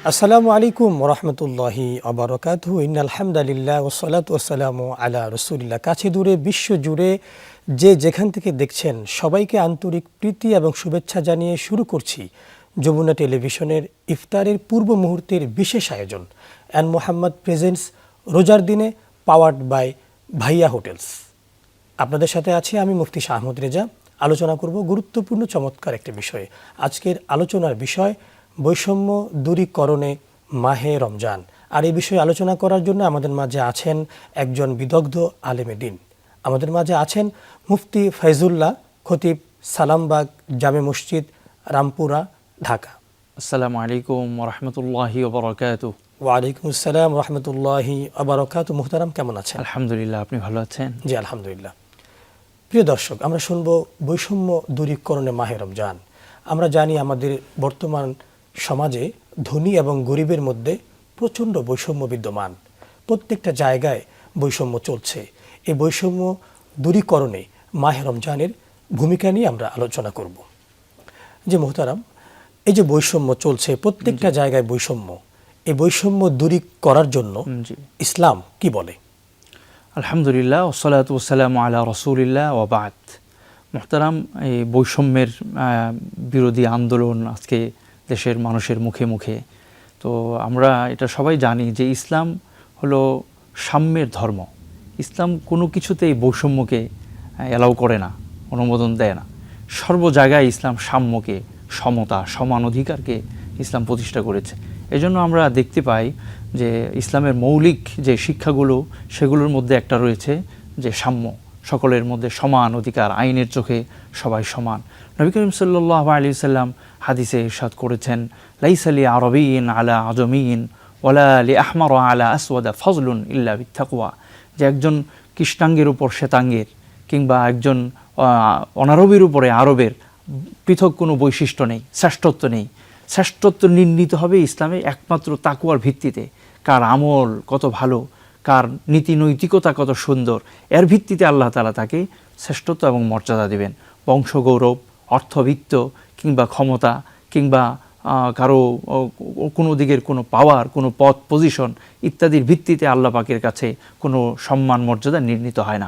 আসসালামু আলাইকুম ওরহমতুল্লাহি আবরাকাতুহু ইন্নাল হামদুলিল্লাহ ওয়াসসালাতু ওয়াসসালামু আলা রাসূলিল্লাহ। কাছে দূরে বিশ্ব জুড়ে যে যেখান থেকে দেখছেন সবাইকে আন্তরিক প্রীতি এবং শুভেচ্ছা জানিয়ে শুরু করছি যমুনা টেলিভিশনের ইফতারের পূর্ব মুহূর্তের বিশেষ আয়োজন অ্যান্ড মোহাম্মদ প্রেজেন্টস রোজার দিনে পাওয়ার্ড বাই ভাইয়া হোটেলস। আপনাদের সাথে আছি আমি মুফতি শাহ আহমদ রেজা। আলোচনা করব গুরুত্বপূর্ণ চমৎকার একটি বিষয়ে। আজকের আলোচনার বিষয় বৈষম্য দূরীকরণে মাহে রমজান। আর এই বিষয়ে আলোচনা করার জন্য আমাদের মাঝে আছেন একজন বিদগ্ধ আলেমে দ্বীন। আমাদের মাঝে আছেন মুফতি ফয়জুল্লাহ, খতিব, সালামবাগ জামে মসজিদ, রামপুরা, ঢাকা। আসসালামু আলাইকুম ওরহমতুল্লাহি ওবরাকাতুহু। ওয়ালাইকুম আসসালাম রহমতুল্লাহি আবরাকাতুহু। মুহতারাম, কেমন আছেন? আলহামদুলিল্লাহ, আপনি ভালো আছেন? জি আলহামদুলিল্লাহ। প্রিয় দর্শক, আমরা শুনব বৈষম্য দূরীকরণে মাহে রমজান। আমরা জানি আমাদের বর্তমান সমাজে ধনী এবং গরিবের মধ্যে প্রচণ্ড বৈষম্য বিদ্যমান। প্রত্যেকটা জায়গায় বৈষম্য চলছে। এই বৈষম্য দূরীকরণে মাহে রমজানের ভূমিকা নিয়ে আমরা আলোচনা করব। যে মোহতারাম, এই যে বৈষম্য চলছে, প্রত্যেকটা জায়গায় বৈষম্য, এই বৈষম্য দূরী করার জন্য ইসলাম কি বলে? আলহামদুলিল্লাহ ওয়াসসালাতু ওয়াসসালামু আলা রাসূলিল্লাহ ওয়া বা'দ। মুহতারাম, এই বৈষম্যের বিরোধী আন্দোলন আজকে দেশের মানুষের মুখে মুখে। তো আমরা এটা সবাই জানি যে ইসলাম হলো সাম্যের ধর্ম। ইসলাম কোনো কিছুতেই বৈষম্যকে অ্যালাউ করে না, অনুমোদন দেয় না। সর্ব জায়গায় ইসলাম সাম্যকে, সমতা, সমান অধিকারকে ইসলাম প্রতিষ্ঠা করেছে। এজন্য আমরা দেখতে পাই যে ইসলামের মৌলিক যে শিক্ষাগুলো, সেগুলোর মধ্যে একটা রয়েছে যে সাম্য, সকলের মধ্যে সমান অধিকার, আইনের চোখে সবাই সমান। নবী করিম সাল্লাল্লাহু আলাইহি ওয়াসাল্লাম হাদিসে ইরশাদ করেছেন, লাইসা লি আরাবিয়্যিন আলা আজমিয়্যিন ওয়ালা লি আহমার আলা আসওয়াদা ফাজলুন ইল্লা বিত্তাকওয়া। যে একজন কৃষ্ণাঙ্গের উপর শ্বেতাঙ্গের কিংবা একজন অনারবের উপরে আরবের পৃথক কোনো বৈশিষ্ট্য নেই, শ্রেষ্ঠত্ব নেই। শ্রেষ্ঠত্ব নির্ণীত হবে ইসলামে একমাত্র তাকওয়ার ভিত্তিতে। কার আমল কত ভালো, কার নীতি নৈতিকতা কত সুন্দর, এর ভিত্তিতে আল্লাহ তাআলা তাকে শ্রেষ্ঠত্ব এবং মর্যাদা দেবেন। বংশগৌরব, অর্থবিত্ত কিংবা ক্ষমতা কিংবা কারো কোনো দিকের কোনো পাওয়ার, কোনো পদ পজিশন ইত্যাদির ভিত্তিতে আল্লাহ পাকের কাছে কোনো সম্মান মর্যাদা নির্ণীত হয় না।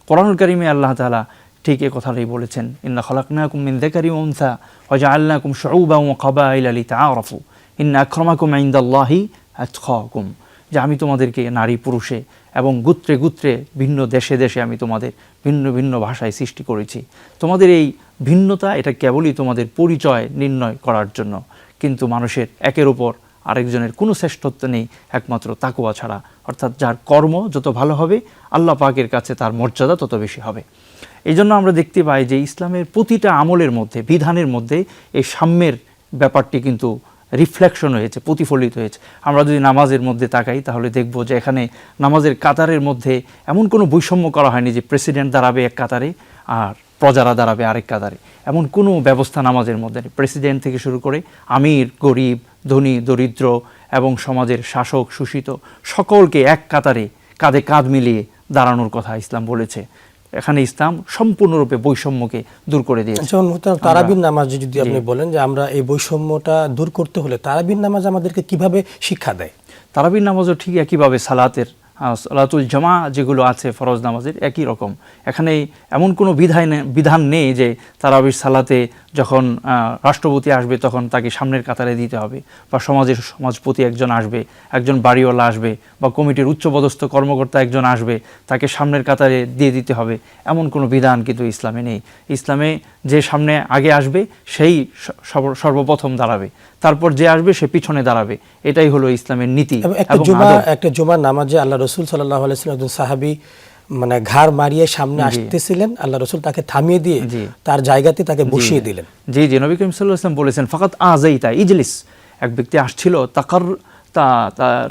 কোরআনুল কারীমে আল্লাহ তাআলা ঠিক এই কথাটাই বলেছেন, ইন্না খালাকনাকুম মিন যাকারিন ওয়া উনসা ওয়া জাআলনাকুম শুউবান ওয়া কাবাইলা লিতাআরাফু ইন্না আকরামাকুম ইনদাল্লাহি আতকাকুম। যে আমি তোমাদেরকে নারী পুরুষে এবং গোত্রে গোত্রে ভিন্ন দেশে দেশে আমি তোমাদের ভিন্ন ভিন্ন ভাষায় সৃষ্টি করেছি। তোমাদের এই ভিন্নতা এটা কেবলই তোমাদের পরিচয় নির্ণয় করার জন্য, কিন্তু মানুষের একের উপর আরেকজনের কোনো শ্রেষ্ঠত্ব নেই একমাত্র তাকওয়া ছাড়া। অর্থাৎ যার কর্ম যত ভালো হবে আল্লাহ পাকের কাছে তার মর্যাদা তত বেশি হবে। এই জন্য আমরা দেখতে পাই যে ইসলামের প্রতিটা আমলের মধ্যে, বিধানের মধ্যে এই সাম্যের ব্যাপারটি কিন্তু রিফ্লেকশন হয়েছে, প্রতিফলিত হয়েছে। আমরা যদি নামাজের মধ্যে তাকাই তাহলে দেখব যে এখানে নামাজের কাতারের মধ্যে এমন কোনো বৈষম্য করা হয়নি যে প্রেসিডেন্ট দাঁড়াবে এক কাতারে আর প্রজারা দাঁড়াবে আরেক কাতারে। এমন কোনো ব্যবস্থা নামাজের মধ্যে নেই। প্রেসিডেন্ট থেকে শুরু করে আমির, গরিব, ধনী, দরিদ্র এবং সমাজের শাসক, শোষিত সকলকে এক কাতারে কাঁধে কাঁধ মিলিয়ে দাঁড়ানোর কথা ইসলাম বলেছে। এখানে ইসলাম সম্পূর্ণরূপে বৈষম্যকে দূর করে দিয়েছে। যেমন তারাবির নামাজ যদি আপনি বলেন যে আমরা এই বৈষম্যটা দূর করতে হলে তারাবির নামাজ আমাদেরকে কিভাবে শিক্ষা দেয়? তারাবির নামাজও ঠিক একইভাবে সালাতুল জামা যেগুলো আছে ফরজ নামাজের একই রকম। এখানে এমন কোনো বিধান নেই যে তারাবির সালাতে যখন রাষ্ট্রপতি আসবে তখন তাকে সামনের কাতারে দিতে হবে, বা সমাজের সমাজপতি একজন আসবে, একজন বাড়িওয়ালা আসবে, বা কমিটির উচ্চপদস্থ কর্মকর্তা একজন আসবে, তাকে সামনের কাতারে দিয়ে দিতে হবে, এমন কোনো বিধান কিন্তু ইসলামে নেই। ইসলামে যে সামনে আগে আসবে সেই সর্বপ্রথম দাঁড়াবে, তারপর যে আসবে সে পিছনে দাঁড়াবে। এটাই হলো ইসলামের নীতি। একটা জুমার নামাজে আল্লাহ রাসূল সাল্লাল্লাহু আলাইহি ওয়াসাল্লাম একজন সাহাবী ঘাড় মারিয়ে সামনে আসতেছিলেন, আল্লাহ রাসূল তাকে থামিয়ে দিয়ে তার জায়গাতে তাকে বসিয়ে দিলেন। জি জি, নবী করিম সাল্লাল্লাহু আলাইহি ওয়াসাল্লাম বলেছেন, ফাকাত আযাইতা ইজলিস। এক ব্যক্তি আসছিল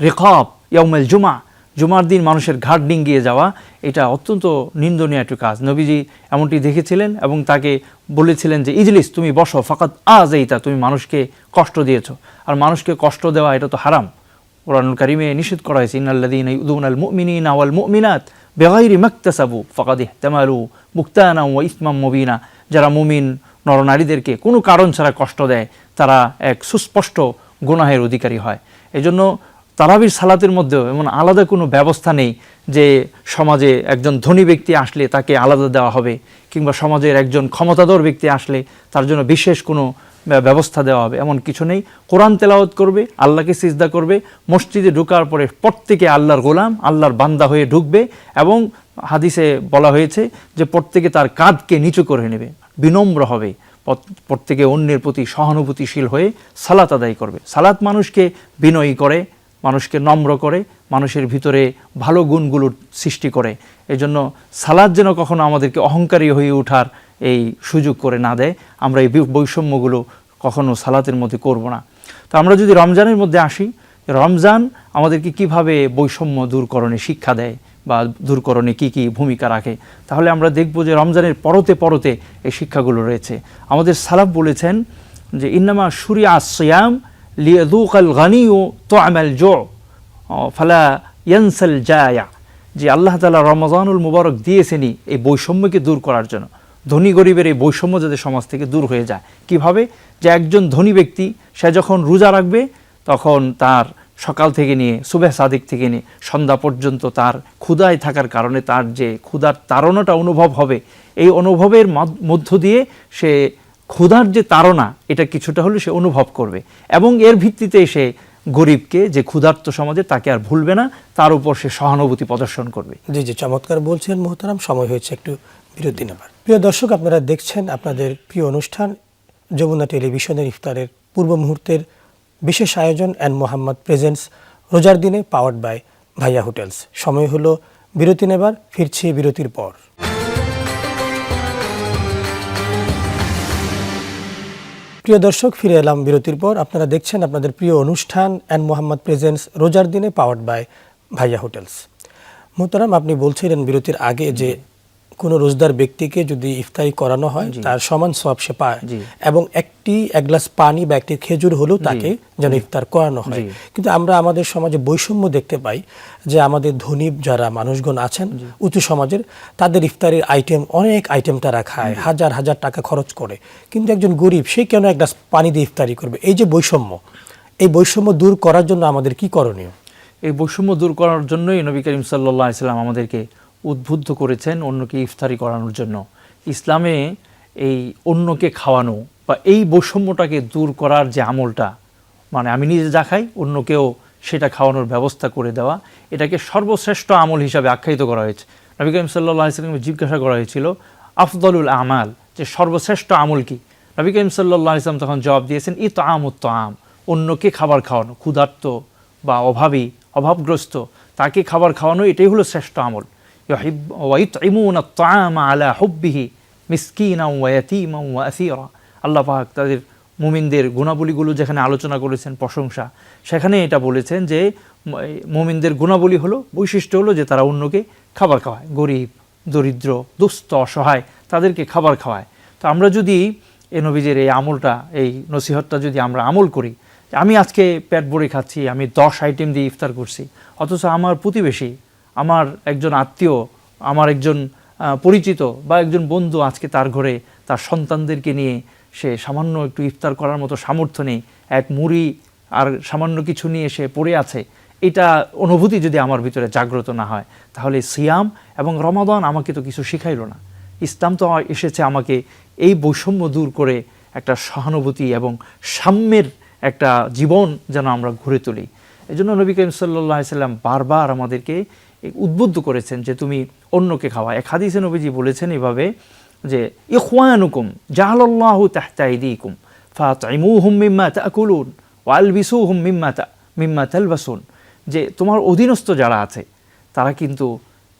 রিকাব ইয়াউমুল জুমা, জুমার দিন মানুষের ঘাট ডিঙ্গিয়ে যাওয়া, এটা অত্যন্ত নিন্দনীয় একটা কাজ। নবীজি এমনটি দেখেছিলেন এবং তাকে বলেছিলেন যে ইজলিস, তুমি বসো। ফাকাত আযাইতা, তুমি মানুষকে কষ্ট দিয়েছো, আর মানুষকে কষ্ট দেওয়া এটা তো হারাম। কোরআনুল কারীমে নিষেধ করা হয়েছে, ইন্নাল্লাযীনা ইউযুনাল মুমিনিনা ওয়াল মুমিনাত বিগাইরি মাকতাসাবু ফাকাদ ইহতামালু বুহতানা ওয়া ইসমান মুবিনা। যারা মুমিন নরনারীদেরকে কোনো কারণ ছাড়া কষ্ট দেয় তারা এক সুস্পষ্ট গুনাহের অধিকারী হয়। এজন্য তারাবির সালাতের মধ্যেও এমন আলাদা কোনো ব্যবস্থা নেই যে সমাজে একজন ধনী ব্যক্তি আসলে তাকে আলাদা দেওয়া হবে, কিংবা সমাজের একজন ক্ষমতাধর ব্যক্তি আসলে তার জন্য বিশেষ কোনো ব্যবস্থা দেওয়া হবে, এমন কিছু নেই। কোরআন তেলাওয়াত করবে, আল্লাহকে সিজদা করবে, মসজিদে ঢোকার পরে প্রত্যেকে আল্লাহর গোলাম, আল্লাহর বান্দা হয়ে ঢুকবে, এবং হাদিসে বলা হয়েছে যে প্রত্যেকে তার কাঁধকে নিচু করে নেবে, বিনম্র হবে, প্রত্যেকে অন্যের প্রতি সহানুভূতিশীল হয়ে সালাত আদায় করবে। সালাত মানুষকে বিনয়ী করে, মানুষকে নম্র করে, মানুষের ভিতরে ভালো গুণগুলোর সৃষ্টি করে। এজন্য সালাত যেন কখনো আমাদেরকে অহংকারী হয়ে ওঠার এই সুযোগ করে না দেয়। আমরা এই বৈষম্যগুলো কখনো সালাতের মধ্যে করব না। তো আমরা যদি রমজানের মধ্যে আসি, রমজান আমাদেরকে কিভাবে বৈষম্য দূরকরণে শিক্ষা দেয় বা দূরকরণে কি কি ভূমিকা রাখে, তাহলে আমরা দেখব যে রমজানের পরতে পরতে এই শিক্ষাগুলো রয়েছে। আমাদের সালাফ বলেছেন যে ইন্নামা শুরিয়া সিয়াম লিয়াযুকাল গানিয়ু তু'মাল জু' ফালা ইয়ানসাল জায়া, যে আল্লাহ তাআলা রমজানুল মুবারক দিয়েছেনই এই বৈষম্যকে দূর করার জন্য। ধনী গরিবের এই বৈষম্য যাতে সমাজ থেকে দূর হয়ে যায়। কিভাবে? যে একজন ধনী ব্যক্তি সে যখন রোজা রাখবে তখন তার সকাল থেকে নিয়ে সুবহ সাদিক থেকে নিয়ে সন্ধ্যা পর্যন্ত তার ক্ষুধায় থাকার কারণে তার যে ক্ষুধার তাড়নাটা অনুভব হবে, এই অনুভবের মধ্য দিয়ে সে ক্ষুধার যে তাড়না এটা কিছুটা হলে সে অনুভব করবে, এবং এর ভিত্তিতে সে গরিবকে, যে ক্ষুধার্ত সমাজে, তাকে আর ভুলবে না, তার উপর সে সহানুভূতি প্রদর্শন করবে। জি জি, চমৎকার বলছেন মোহতারাম। সময় হয়েছে একটু বিরতি নেবার। প্রিয় দর্শক, আপনারা দেখছেন আপনাদের প্রিয় অনুষ্ঠান যমুনা টেলিভিশনের ইফতারের পূর্ব মুহূর্তের বিশেষ আয়োজন অ্যান্ড মোহাম্মদ প্রেজেন্টস রোজার দিনে, পাওয়ার্ড বাই ভাইয়া হোটেলস। সময় হলো বিরতি নেবার, ফিরছি বিরতির পর। প্রিয় দর্শক, ফিরে এলাম বিরতির পর। আপনারা দেখছেন আপনাদের প্রিয় অনুষ্ঠান অ্যান্ড মোহাম্মদ প্রেজেন্টস রোজার দিনে, পাওয়ার্ড বাই ভাইয়া হোটেলস। মোহতারাম, আপনি বলছিলেন বিরতির আগে যে কোনো রোজদার ব্যক্তিকে যদি ইফতারি করানো হয় তার সমান সওয়াব সে পায়, এবং এক গ্লাস পানি বা একটি খেজুর হলেও তাকে যেন ইফতার করানো হয়। কিন্তু আমরা আমাদের সমাজে বৈষম্য দেখতে পাই যে আমাদের ধনী যারা মানুষগণ আছেন উঁচু সমাজের, তাদের ইফতারের আইটেম, অনেক আইটেম তারা খায়, হাজার হাজার টাকা খরচ করে, কিন্তু একজন গরিব সে কেন এক গ্লাস পানি দিয়ে ইফতারি করবে? এই যে বৈষম্য, এই বৈষম্য দূর করার জন্য আমাদের কি করণীয়? এই বৈষম্য দূর করার জন্যই নবী করিম সাল্লাল্লাহু আলাইহি ওয়াসাল্লাম আমাদেরকে উদ্বুদ্ধ করেছেন অন্যকে ইফতারি করানোর জন্য। ইসলামে এই অন্যকে খাওয়ানো বা এই বৈষম্যটাকে দূর করার যে আমলটা, মানে আমি নিজে যা খাই অন্যকেও সেটা খাওয়ানোর ব্যবস্থা করে দেওয়া, এটাকে সর্বশ্রেষ্ঠ আমল হিসাবে আখ্যায়িত করা হয়েছে। নবী করিম সাল্লাল্লাহু আলাইহি ওয়াসাল্লামকে জিজ্ঞাসা করা হয়েছিল আফদলুল আমাল, যে সর্বশ্রেষ্ঠ আমল কি? নবী করিম সাল্লাল্লাহু আলাইহি ওয়াসাল্লাম তখন জবাব দিয়েছেন ইতআমুত তাআম, অন্যকে খাবার খাওয়ানো, ক্ষুধার্ত বা অভাবী, অভাবগ্রস্ত, তাকে খাবার খাওয়ানো, এটাই হলো শ্রেষ্ঠ আমল। ওয়াইতঈমুনা আত-তাআমা আলা হুব্বিহি মিসকিনান ওয়া ইয়াতীমান ওয়া আসীরা। আল্লাহ পাক তাদের মুমিনদের গুণাবলীগুলো যেখানে আলোচনা করেছেন, প্রশংসা, সেখানে এটা বলেছেন যে মুমিনদের গুণাবলী হলো, বৈশিষ্ট্য হলো যে তারা অন্যকে খাবার খাওয়ায়, গরিব, দরিদ্র, দুস্থ, অসহায়, তাদেরকে খাবার খাওয়ায়। তো আমরা যদি এই নবীজের এই আমলটা, এই নসিহতটা যদি আমরা আমল করি, আমি আজকে পেট ভরে খাচ্ছি, আমি 10 আইটেম দিয়ে ইফতার করছি, অথচ আমার প্রতিবেশী, আমার একজন আত্মীয়, আমার একজন পরিচিত বা একজন বন্ধু আজকে তার ঘরে তার সন্তানদেরকে নিয়ে সে সামান্য একটু ইফতার করার মতো সামর্থ্য নেই, এক মুড়ি আর সামান্য কিছু নিয়ে সে পড়ে আছে, এটা অনুভূতি যদি আমার ভিতরে জাগ্রত না হয়, তাহলে সিয়াম এবং রমাদান আমাকে তো কিছু শিখাইল না। ইসলাম তো এসেছে আমাকে এই বৈষম্য দূর করে একটা সহানুভূতি এবং সাম্যের একটা জীবন যেন আমরা গড়ে তুলি। এই জন্য নবী করিম সাল্লাল্লাহু আলাইহি ওয়াসাল্লাম বারবার আমাদেরকে উদ্বুদ্ধ করেছেন যে তুমি অন্যকে খাওয়া। এক হাদিসে নবীজি বলেছেন এভাবে যে ইখওয়ানুকুম জাআলাল্লাহু তাহতা আইদিকুম ফাতঈমুহুম মিম্মা তাকুলুন ওয়া আলবিসুহুম মিম্মা তালবাসুন, যে তোমার অধীনস্থ যারা আছে তারা কিন্তু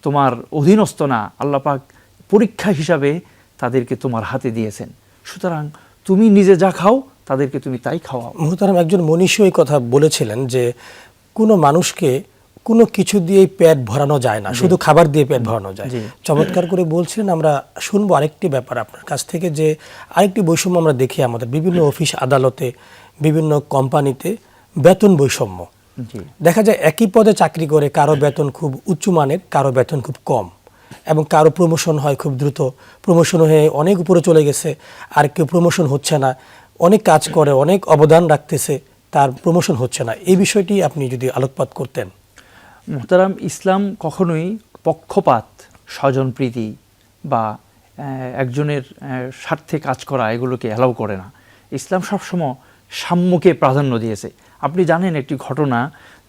তোমার অধীনস্থ না, আল্লাহ পাক পরীক্ষা হিসাবে তাদেরকে তোমার হাতে দিয়েছেন, সুতরাং তুমি নিজে যা খাও তাদেরকে তুমি তাই খাওয়াও। মুহতারাম, একজন মনীষী এই কথা বলেছিলেন যে কোনো মানুষকে কোনো কিছু দিয়েই পেট ভরানো যায় না, শুধু খাবার দিয়ে পেট ভরানো যায়। চমৎকার করে বলছিলেন। আমরা শুনবো আরেকটি ব্যাপার আপনার কাছ থেকে, যে আরেকটি বৈষম্য আমরা দেখি আমাদের বিভিন্ন অফিস আদালতে, বিভিন্ন কোম্পানিতে বেতন বৈষম্য। দেখা যায় একই পদে চাকরি করে কারো বেতন খুব উঁচু মানের, কারো বেতন খুব কম, এবং কারো প্রমোশন হয় খুব দ্রুত, প্রমোশন হয়ে অনেক উপরে চলে গেছে, আর কেউ প্রমোশন হচ্ছে না, অনেক কাজ করে, অনেক অবদান রাখতেছে, তার প্রমোশন হচ্ছে না, এই বিষয়টি আপনি যদি আলোকপাত করতেন। মুহতারাম, ইসলাম কখনোই পক্ষপাত, স্বজনপ্রীতি বা একজনের স্বার্থে কাজ করা এগুলোকে অ্যালাউ করে না। ইসলাম সবসময় সাম্যকে প্রাধান্য দিয়েছে। আপনি জানেন একটি ঘটনা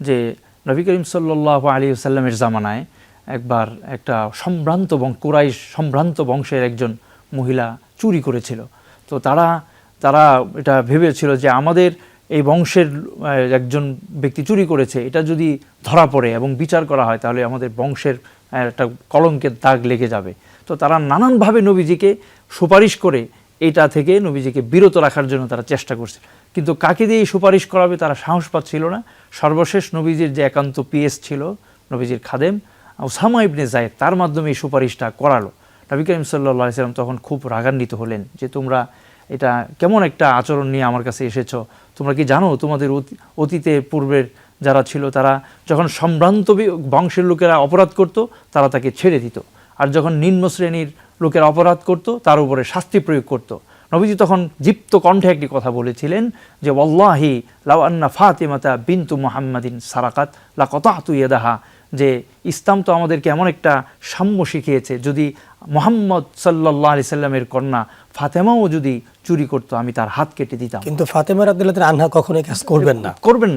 যে নবী করিম সাল্লাল্লাহু আলাইহি ওয়াসাল্লামের জামানায় একবার একটা কুরাইশ সম্ভ্রান্ত বংশের একজন মহিলা চুরি করেছিল। তো তারা এটা ভেবেছিল যে আমাদের এই বংশের একজন ব্যক্তি চুরি করেছে, এটা যদি ধরা পড়ে এবং বিচার করা হয় তাহলে আমাদের বংশের একটা কলঙ্কের দাগ লেগে যাবে। তো তারা নানানভাবে নবীজিকে সুপারিশ করে এটা থেকে নবীজিকে বিরত রাখার জন্য তারা চেষ্টা করছে, কিন্তু কাকে দিয়ে সুপারিশ করাবে তারা সাহস পাচ্ছিল না। সর্বশেষ নবীজির যে একান্ত পিএস ছিল, নবীজির খাদেম উসামা ইবনে যায়েদ, তার মাধ্যমে এই সুপারিশটা করালো। নবী করিম সাল্লাল্লাহু আলাইহি ওয়াসাল্লাম তখন খুব রাগান্বিত হলেন যে তোমরা এটা কেমন একটা আচরণ নিয়ে আমার কাছে এসেছো। তোমরা কি জানো তোমাদের অতীতে পূর্বের যারা ছিল তারা যখন সম্ভ্রান্ত বংশের লোকেরা অপরাধ করত তারা তাকে ছেড়ে দিত, আর যখন নিম্ন শ্রেণীর লোকেরা অপরাধ করত তার উপরে শাস্তি প্রয়োগ করত। নবীজি তখন দীপ্ত কণ্ঠে একটি কথা বলেছিলেন যে ওয়াল্লাহি লাউ আন্না ফাতিমাতা বিনতু মুহাম্মাদিন সারাকাত লাকাতাতু ইয়াদাহা, যে ইসলাম তো আমাদেরকে এমন একটা সাম্য শিখিয়েছে, যদি মুহাম্মদ সাল্লাল্লাহু আলাইহি সাল্লামের কন্যা ফাতেমাও যদি চুরি করতো আমি তার হাত কেটে দিতাম। কিন্তু ফাতেমা রাদিয়াল্লাহু আনহা কখনোই কাজ করবেন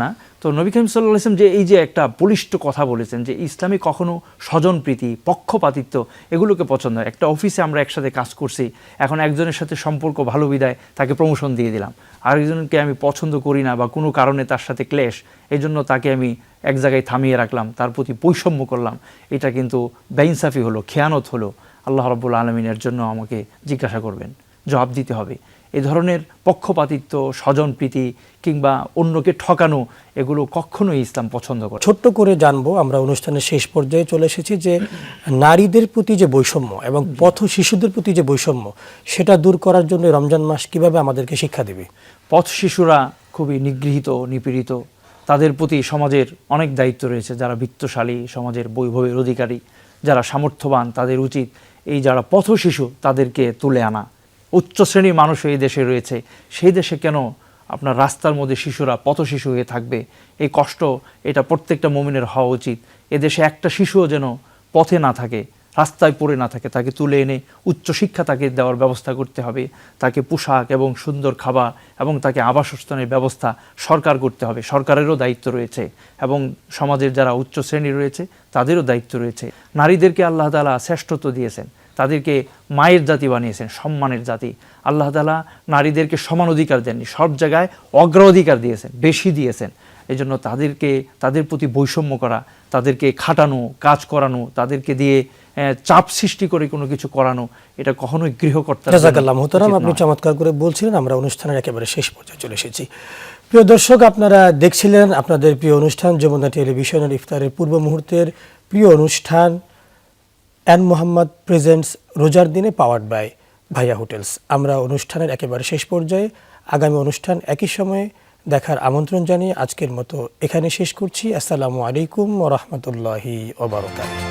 না। তো নবী করিম সাল্লাল্লাহু আলাইহি ওয়াসাল্লাম যে এই যে একটা বলিষ্ঠ কথা বলেছেন যে ইসলামে কখনো স্বজনপ্রীতি, পক্ষপাতিত্ব এগুলোকে পছন্দ হয়। একটা অফিসে আমরা একসাথে কাজ করছি, এখন একজনের সাথে সম্পর্ক ভালো বিদায় তাকে প্রমোশন দিয়ে দিলাম, আরেকজনকে আমি পছন্দ করি না বা কোনো কারণে তার সাথে ক্লেশ, এই জন্য তাকে আমি এক জায়গায় থামিয়ে রাখলাম, তার প্রতি বৈষম্য করলাম, এটা কিন্তু বেইনসাফি হলো, খেয়ানত হলো। আল্লাহ রাব্বুল আলামিনের জন্য আমাকে জিজ্ঞাসা করবেন, জবাব দিতে হবে। এই ধরনের পক্ষপাতিত্ব, স্বজনপ্রীতি কিংবা অন্যকে ঠকানো এগুলো কখনোই ইসলাম পছন্দ করে। ছোট্ট করে জানবো, আমরা অনুষ্ঠানের শেষ পর্যায়ে চলে এসেছি, যে নারীদের প্রতি যে বৈষম্য এবং পথ শিশুদের প্রতি যে বৈষম্য সেটা দূর করার জন্য রমজান মাস কিভাবে আমাদেরকে শিক্ষা দেবে। পথ শিশুরা খুবই নিগৃহীত, নিপীড়িত, তাদের প্রতি সমাজের অনেক দায়িত্ব রয়েছে। যারা বিত্তশালী, সমাজের বৈভবের অধিকারী, যারা সামর্থ্যবান, তাদের উচিত এই যারা পথ শিশু তাদেরকে তুলে আনা। উচ্চ শ্রেণীর মানুষ এই দেশে রয়েছে, সেই দেশে কেন আপনার রাস্তার মধ্যে শিশুরা পথ শিশু হয়ে থাকবে? এই কষ্ট এটা প্রত্যেকটা মুমিনের হওয়া উচিত। এদেশে একটা শিশুও যেন পথে না থাকে, রাস্তায় পড়ে না থাকে, তাকে তুলে এনে উচ্চশিক্ষা তাকে দেওয়ার ব্যবস্থা করতে হবে। তাকে পোশাক এবং সুন্দর খাবার এবং তাকে আবাসস্থানের ব্যবস্থা সরকার করতে হবে। সরকারেরও দায়িত্ব রয়েছে এবং সমাজের যারা উচ্চ শ্রেণী রয়েছে তাদেরও দায়িত্ব রয়েছে। নারীদেরকে আল্লাহ তাআলা শ্রেষ্ঠত্ব দিয়েছেন, তাদেরকে মায়ের জাতি বানিয়েছেন, সম্মানের জাতি। আল্লাহ তাআলা নারীদেরকে সমান অধিকার দেননি, সব জায়গায় অগ্রাধিকার দিয়েছেন, বেশি দিয়েছেন। এই জন্য তাদের প্রতি বৈষম্য করা, তাদেরকে খাটানো, কাজ করানো, তাদেরকে দিয়ে চাপ সৃষ্টি করে কোনো কিছু করানো, এটা কখনোই গৃহকর্তা। জাযাকাল্লাহ মুহতারাম, আপনি চমৎকার করে বলছিলেন। আমরা অনুষ্ঠানের একেবারে শেষ পর্যায়ে চলে এসেছি। প্রিয় দর্শক, আপনারা দেখছিলেন আপনাদের প্রিয় অনুষ্ঠান যমুনা টেলিভিশনের ইফতারের পূর্ব মুহূর্তের প্রিয় অনুষ্ঠান এন মোহাম্মদ প্রেজেন্টস রোজার দিনে পাওয়ার্ড বাই ভাইয়া হোটেলস। আমরা অনুষ্ঠানের একেবারে শেষ পর্যায়ে, আগামী অনুষ্ঠান একই সময়ে দেখার আমন্ত্রণ জানিয়ে আজকের মতো এখানে শেষ করছি। আসসালামু আলাইকুম ওয়া রাহমাতুল্লাহি ওয়া বারাকাতুহু।